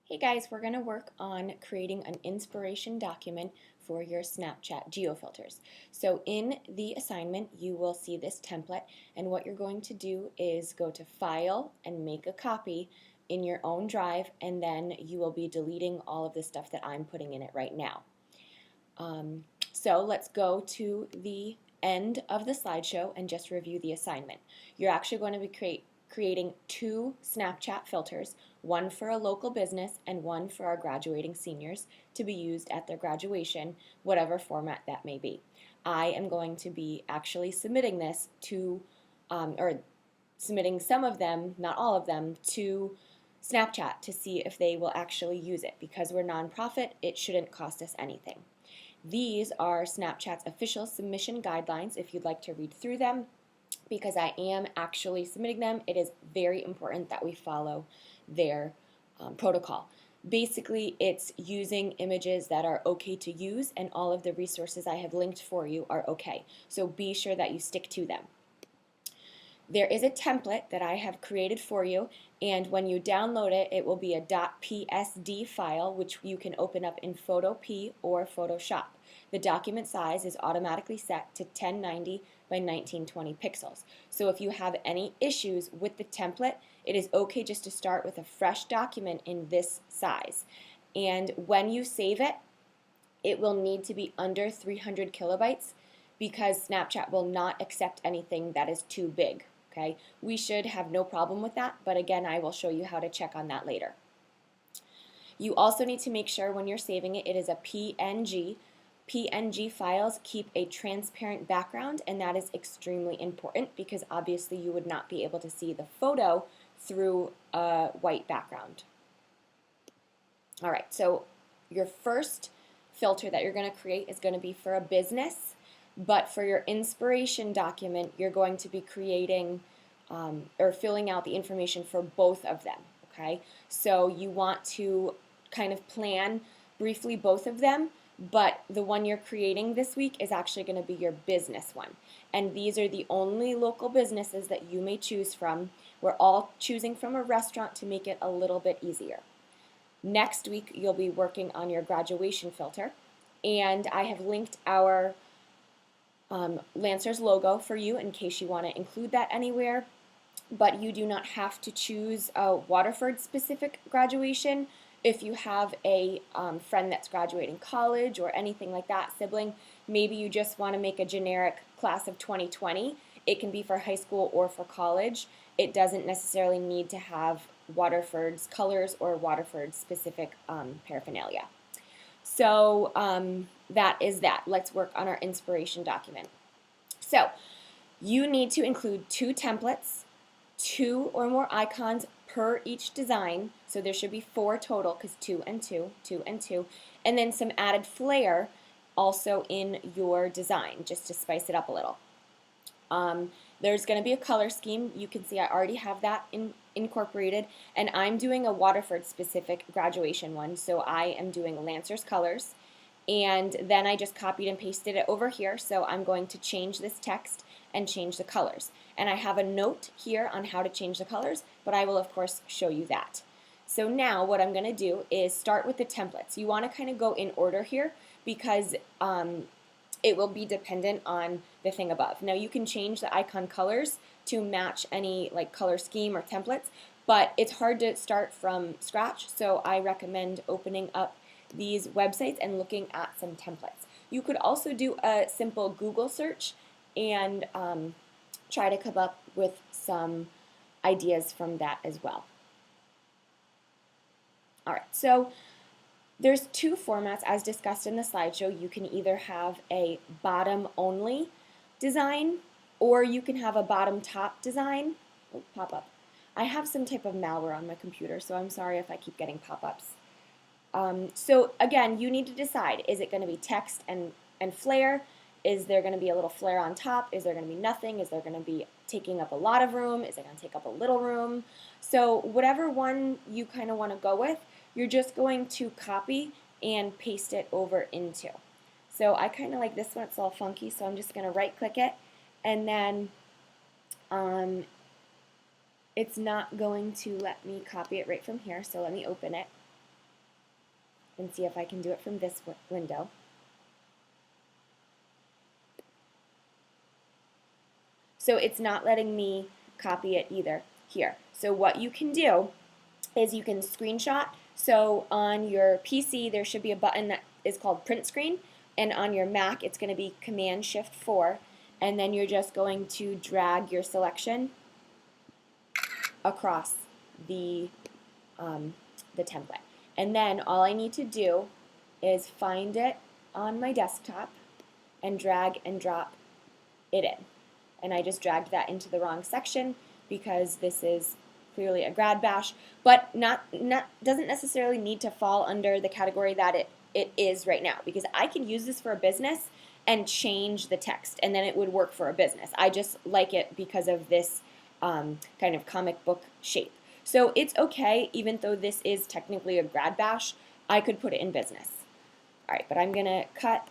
Hey guys, we're going to work on creating an inspiration document for your Snapchat geofilters. So in the assignment, you will see this template, and what you're going to do is go to File and make a copy in your own drive, and then you will be deleting all of the stuff that I'm putting in it right now. So let's go to the end of the slideshow and just review the assignment. You're actually going to be creating two Snapchat filters, one for a local business and one for our graduating seniors to be used at their graduation, whatever format that may be. I am going to be actually submitting this to, or submitting some of them, not all of them, to Snapchat to see if they will actually use it. Because we're nonprofit, it shouldn't cost us anything. These are Snapchat's official submission guidelines if you'd like to read through them. Because I am actually submitting them, it is very important that we follow their protocol. Basically, it's using images that are okay to use, and all of the resources I have linked for you are okay. So be sure that you stick to them. There is a template that I have created for you, and when you download it, it will be a .psd file, which you can open up in Photopea or Photoshop. The document size is automatically set to 1090 by 1920 pixels. So if you have any issues with the template, it is okay just to start with a fresh document in this size. And when you save it, it will need to be under 300 kilobytes because Snapchat will not accept anything that is too big. Okay? We should have no problem with that, but again, I will show you how to check on that later. You also need to make sure when you're saving it, it is a PNG. PNG files keep a transparent background, and that is extremely important because obviously you would not be able to see the photo through a white background. All right, so your first filter that you're going to create is going to be for a business, but for your inspiration document, you're going to be creating or filling out the information for both of them, okay? So you want to kind of plan briefly both of them, but the one you're creating this week is actually going to be your business one. And these are the only local businesses that you may choose from. We're all choosing from a restaurant to make it a little bit easier. Next week, you'll be working on your graduation filter, and I have linked our Lancers logo for you in case you want to include that anywhere, but you do not have to choose a Waterford specific graduation. If you have a friend that's graduating college or anything like that, sibling, maybe you just want to make a generic class of 2020. It can be for high school or for college. It doesn't necessarily need to have Waterford's colors or Waterford specific paraphernalia. So that is that. Let's work on our inspiration document. So you need to include two templates, two or more icons per each design. So there should be 4 total because 2 and 2, 2 and 2, and then some added flair also in your design just to spice it up a little. There's going to be a color scheme. You can see I already have that incorporated, and I'm doing a Waterford specific graduation one, so I am doing Lancers colors, and then I just copied and pasted it over here, so I'm going to change this text and change the colors. And I have a note here on how to change the colors, but I will of course show you that. So now what I'm going to do is start with the templates. You want to kind of go in order here because it will be dependent on the thing above. Now you can change the icon colors to match any like color scheme or templates, but it's hard to start from scratch, so I recommend opening up these websites and looking at some templates. You could also do a simple Google search and try to come up with some ideas from that as well. All right, so there's 2 formats as discussed in the slideshow. You can either have a bottom-only design or you can have a bottom-top design. Oh, pop-up. I have some type of malware on my computer, so I'm sorry if I keep getting pop-ups. So again, you need to decide, is it going to be text and flair? Is there going to be a little flare on top? Is there going to be nothing? Is there going to be taking up a lot of room? Is it going to take up a little room? So whatever one you kind of want to go with, you're just going to copy and paste it over into. So I kind of like this one. It's all funky, so I'm just going to right click it, and then it's not going to let me copy it right from here, so let me open it. and see if I can do it from this window. So it's not letting me copy it either here. So what you can do is you can screenshot. So on your PC, there should be a button that is called print screen, and on your Mac, it's going to be Command-Shift-4, and then you're just going to drag your selection across the template. And then all I need to do is find it on my desktop and drag and drop it in. And I just dragged that into the wrong section because this is clearly a grad bash, but doesn't necessarily need to fall under the category that it is right now, because I can use this for a business and change the text, and then it would work for a business. I just like it because of this kind of comic book shape. So it's okay, even though this is technically a grad bash, I could put it in business. All right, but I'm going to cut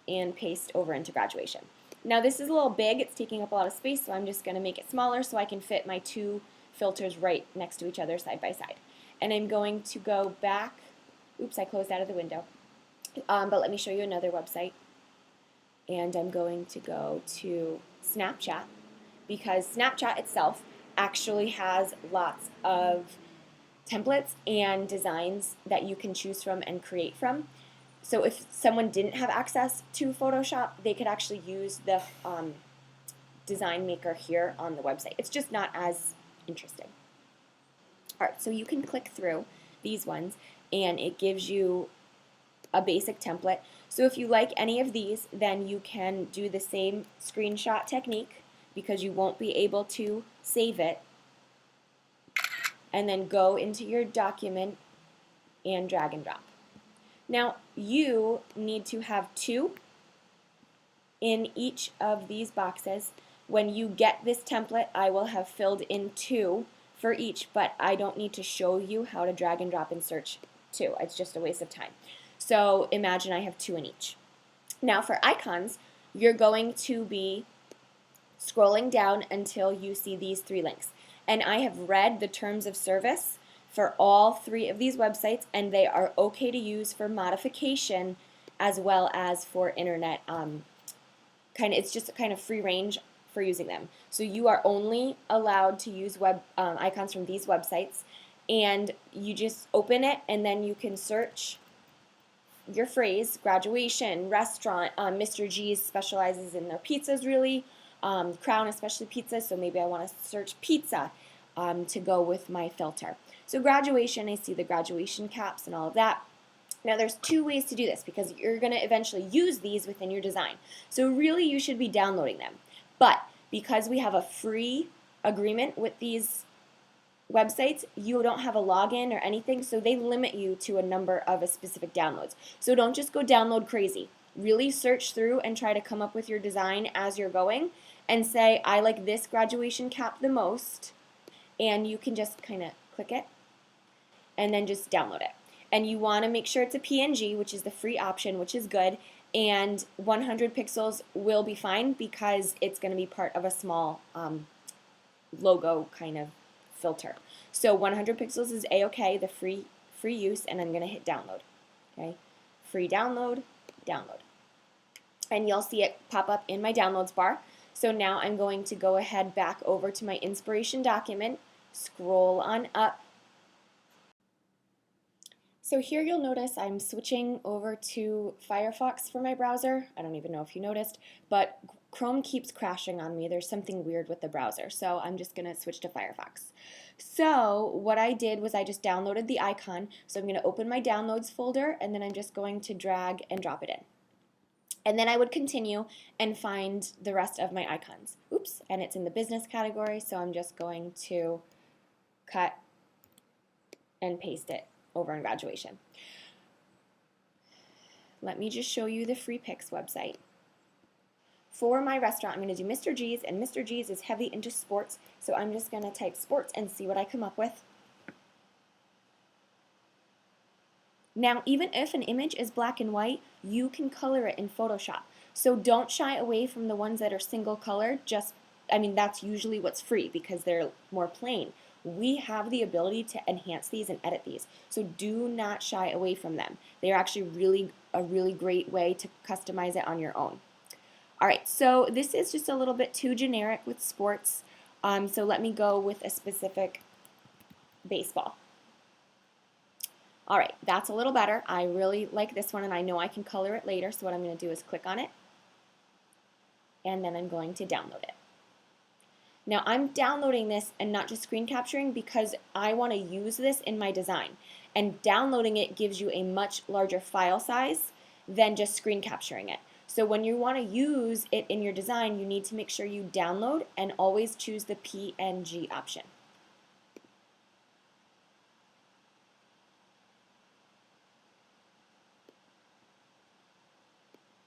and paste over into graduation. Now this is a little big, it's taking up a lot of space, so I'm just going to make it smaller so I can fit my two filters right next to each other side by side. And I'm going to go back, oops, I closed out of the window, but let me show you another website. And I'm going to go to Snapchat, because Snapchat itself actually has lots of templates and designs that you can choose from and create from. So if someone didn't have access to Photoshop, they could actually use the design maker here on the website. It's just not as interesting. All right, so you can click through these ones and it gives you a basic template. So if you like any of these, then you can do the same screenshot technique, because you won't be able to save it, and then go into your document and drag and drop. Now you need to have two in each of these boxes. When you get this template, I will have filled in two for each, but I don't need to show you how to drag and drop and search two. It's just a waste of time. So imagine I have two in each. Now for icons, you're going to be scrolling down until you see these three links. And I have read the terms of service for all three of these websites, and they are okay to use for modification as well as for internet. It's just kind of free range for using them. So you are only allowed to use web icons from these websites, and you just open it and then you can search your phrase, graduation, restaurant. Mr. G's specializes in their pizzas, really. Crown especially pizza, so maybe I want to search pizza to go with my filter. So graduation, I see the graduation caps and all of that. Now there's two ways to do this, because you're going to eventually use these within your design. So really you should be downloading them. But because we have a free agreement with these websites, you don't have a login or anything, so they limit you to a number of a specific downloads. So don't just go download crazy. Really search through and try to come up with your design as you're going, and say, I like this graduation cap the most, and you can just kind of click it and then just download it. And you want to make sure it's a PNG, which is the free option, which is good, and 100 pixels will be fine because it's going to be part of a small logo kind of filter. So 100 pixels is a-okay, the free use, and I'm going to hit download. Okay, free download, download. And you'll see it pop up in my downloads bar. So now I'm going to go ahead back over to my inspiration document, scroll on up. So here you'll notice I'm switching over to Firefox for my browser. I don't even know if you noticed, but Chrome keeps crashing on me. There's something weird with the browser, so I'm just going to switch to Firefox. So what I did was I just downloaded the icon. So I'm going to open my downloads folder, and then I'm just going to drag and drop it in. And then I would continue and find the rest of my icons. Oops, and it's in the business category, so I'm just going to cut and paste it over in graduation. Let me just show you the Free Picks website. For my restaurant, I'm going to do Mr. G's, and Mr. G's is heavy into sports, so I'm just going to type sports and see what I come up with. Now, even if an image is black and white, you can color it in Photoshop. So don't shy away from the ones that are single color just I mean, that's usually what's free because they're more plain. We have the ability to enhance these and edit these. So do not shy away from them. They are actually a really great way to customize it on your own. All right, so this is just a little bit too generic with sports. So let me go with a specific baseball. All right, that's a little better. I really like this one, and I know I can color it later, so what I'm going to do is click on it, and then I'm going to download it. Now, I'm downloading this and not just screen capturing because I want to use this in my design, and downloading it gives you a much larger file size than just screen capturing it. So when you want to use it in your design, you need to make sure you download and always choose the PNG option.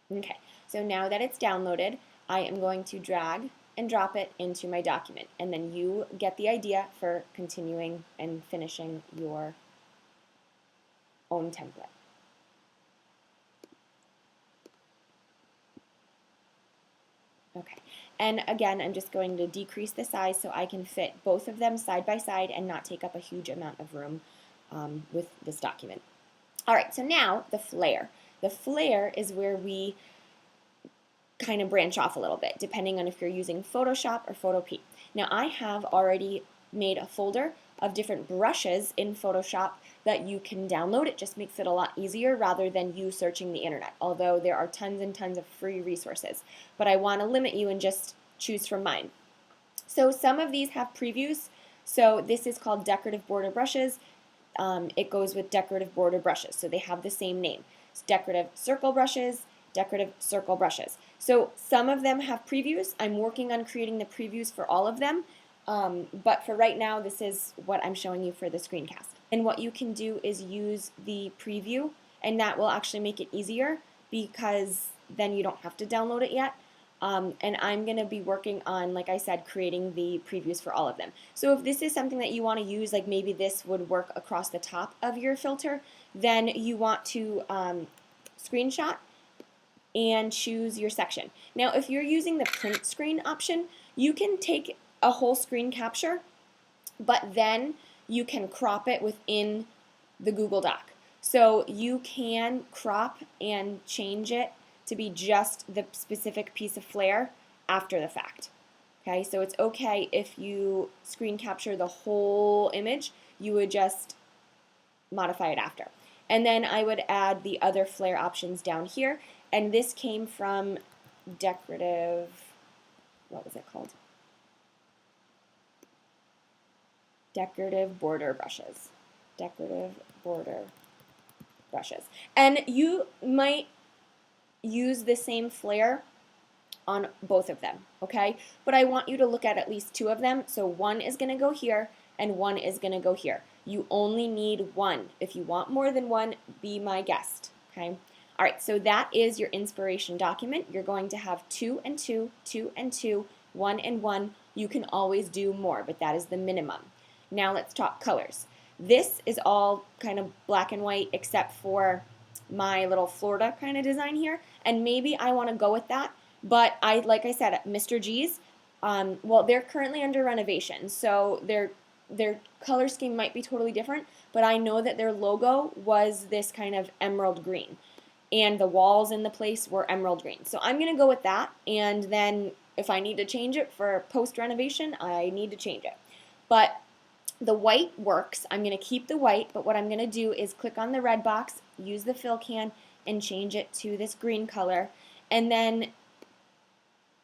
Okay, so now that it's downloaded, I am going to drag and drop it into my document, and then you get the idea for continuing and finishing your own template. Okay, and again, I'm just going to decrease the size so I can fit both of them side by side and not take up a huge amount of room with this document. All right, so now the flare. The flare is where we kind of branch off a little bit, depending on if you're using Photoshop or Photopea. Now, I have already made a folder of different brushes in Photoshop that you can download. It just makes it a lot easier rather than you searching the internet, although there are tons and tons of free resources. But I want to limit you and just choose from mine. So some of these have previews. So this is called decorative border brushes. It goes with decorative border brushes, so they have the same name. It's decorative circle brushes, decorative circle brushes. So some of them have previews. I'm working on creating the previews for all of them, but for right now, this is what I'm showing you for the screencast. And what you can do is use the preview, and that will actually make it easier because then you don't have to download it yet. And I'm going to be working on, like I said, creating the previews for all of them. So if this is something that you want to use, like maybe this would work across the top of your filter, then you want to screenshot and choose your section. Now, if you're using the print screen option, you can take a whole screen capture, but then you can crop it within the Google Doc. So you can crop and change it to be just the specific piece of flare after the fact. Okay, so it's okay if you screen capture the whole image, you would just modify it after. And then I would add the other flare options down here, and this came from decorative, what was it called? Decorative border brushes. Decorative border brushes. And you might use the same flare on both of them, okay? But I want you to look at least two of them. So one is going to go here and one is going to go here. You only need one. If you want more than one, be my guest, okay? All right, so that is your inspiration document. You're going to have 2 and 2, 2 and 2, 1 and 1. You can always do more, but that is the minimum. Now let's talk colors. This is all kind of black and white except for my little Florida kind of design here, and maybe I want to go with that, but like I said, Mr. G's, well, they're currently under renovation, so their color scheme might be totally different, but I know that their logo was this kind of emerald green, and the walls in the place were emerald green. So I'm going to go with that, and then if I need to change it for post-renovation, I need to change it. But the white works. I'm going to keep the white, but what I'm going to do is click on the red box, use the fill can, and change it to this green color. And then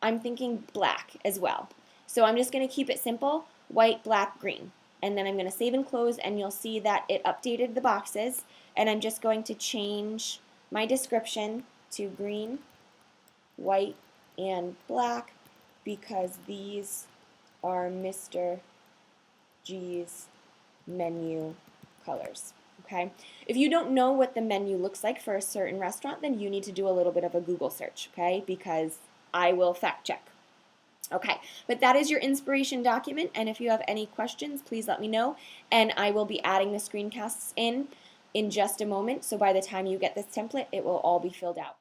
I'm thinking black as well. So I'm just going to keep it simple, white, black, green. And then I'm going to save and close, and you'll see that it updated the boxes. And I'm just going to change my description to green, white, and black because these are Mr. G's menu colors. Okay? If you don't know what the menu looks like for a certain restaurant, then you need to do a little bit of a Google search, okay? Because I will fact check. Okay, but that is your inspiration document, and if you have any questions, please let me know, and I will be adding the screencasts in just a moment, so by the time you get this template, it will all be filled out.